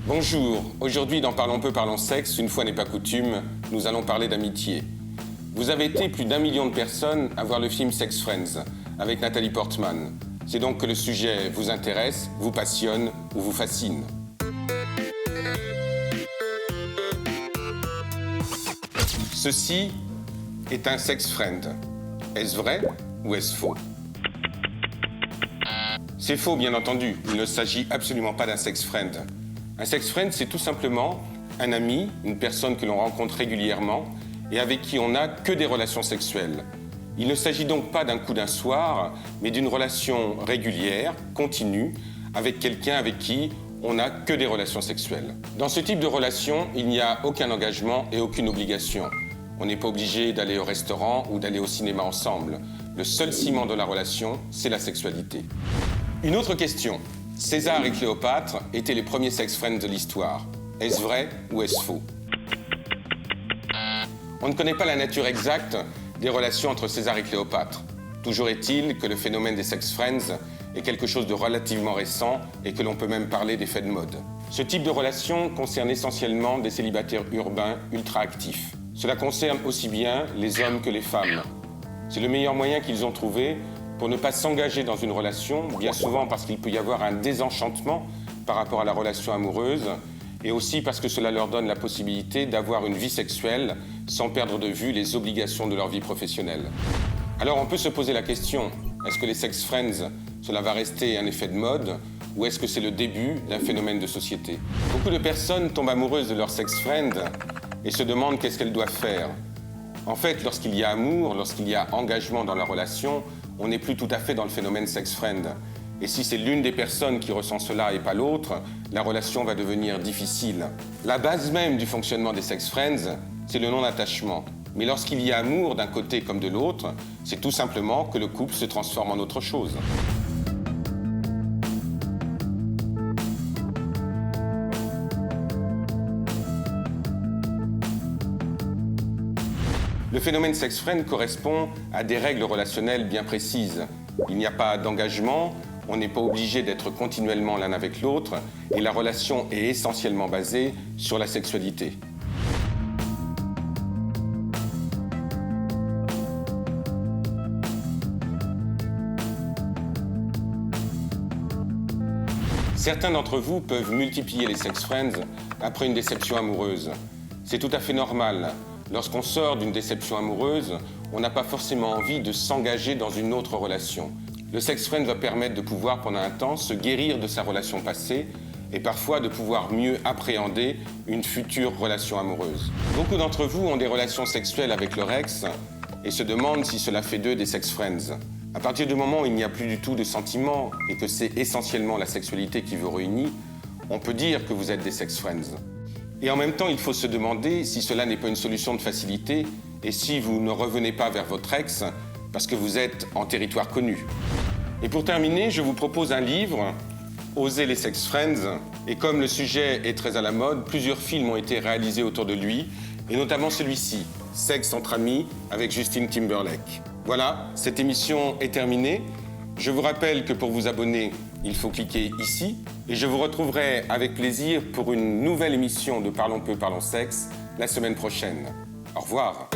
Bonjour, aujourd'hui dans Parlons peu, parlons sexe, une fois n'est pas coutume, nous allons parler d'amitié. Vous avez été plus d'1 million de personnes à voir le film Sex Friends avec Nathalie Portman. C'est donc que le sujet vous intéresse, vous passionne ou vous fascine. Ceci est un sex friend. Est-ce vrai ou est-ce faux? C'est faux, bien entendu. Il ne s'agit absolument pas d'un sex friend. Un sex friend, c'est tout simplement un ami, une personne que l'on rencontre régulièrement et avec qui on n'a que des relations sexuelles. Il ne s'agit donc pas d'un coup d'un soir, mais d'une relation régulière, continue, avec quelqu'un avec qui on n'a que des relations sexuelles. Dans ce type de relation, il n'y a aucun engagement et aucune obligation. On n'est pas obligé d'aller au restaurant ou d'aller au cinéma ensemble. Le seul ciment de la relation, c'est la sexualité. Une autre question. César et Cléopâtre étaient les premiers sex friends de l'histoire. Est-ce vrai ou est-ce faux? On ne connaît pas la nature exacte des relations entre César et Cléopâtre. Toujours est-il que le phénomène des sex friends est quelque chose de relativement récent et que l'on peut même parler d'effet de mode. Ce type de relation concerne essentiellement des célibataires urbains ultra actifs. Cela concerne aussi bien les hommes que les femmes. C'est le meilleur moyen qu'ils ont trouvé pour ne pas s'engager dans une relation, bien souvent parce qu'il peut y avoir un désenchantement par rapport à la relation amoureuse, et aussi parce que cela leur donne la possibilité d'avoir une vie sexuelle sans perdre de vue les obligations de leur vie professionnelle. Alors on peut se poser la question, est-ce que les sex friends, cela va rester un effet de mode, ou est-ce que c'est le début d'un phénomène de société? Beaucoup de personnes tombent amoureuses de leur sex friend et se demandent qu'est-ce qu'elles doivent faire. En fait, lorsqu'il y a amour, lorsqu'il y a engagement dans la relation, on n'est plus tout à fait dans le phénomène sex friend. Et si c'est l'une des personnes qui ressent cela et pas l'autre, la relation va devenir difficile. La base même du fonctionnement des sex friends, c'est le non-attachement. Mais lorsqu'il y a amour d'un côté comme de l'autre, c'est tout simplement que le couple se transforme en autre chose. Le phénomène sex friend correspond à des règles relationnelles bien précises. Il n'y a pas d'engagement, on n'est pas obligé d'être continuellement l'un avec l'autre, et la relation est essentiellement basée sur la sexualité. Certains d'entre vous peuvent multiplier les sex friends après une déception amoureuse. C'est tout à fait normal. Lorsqu'on sort d'une déception amoureuse, on n'a pas forcément envie de s'engager dans une autre relation. Le sex friend va permettre de pouvoir, pendant un temps, se guérir de sa relation passée et parfois de pouvoir mieux appréhender une future relation amoureuse. Beaucoup d'entre vous ont des relations sexuelles avec leur ex et se demandent si cela fait d'eux des sex friends. À partir du moment où il n'y a plus du tout de sentiments et que c'est essentiellement la sexualité qui vous réunit, on peut dire que vous êtes des sex friends. Et en même temps, il faut se demander si cela n'est pas une solution de facilité et si vous ne revenez pas vers votre ex parce que vous êtes en territoire connu. Et pour terminer, je vous propose un livre, Oser les sex friends. Et comme le sujet est très à la mode, plusieurs films ont été réalisés autour de lui, et notamment celui-ci, Sexe entre amis, avec Justin Timberlake. Voilà, cette émission est terminée. Je vous rappelle que pour vous abonner, il faut cliquer ici. Et je vous retrouverai avec plaisir pour une nouvelle émission de Parlons peu, parlons sexe la semaine prochaine. Au revoir.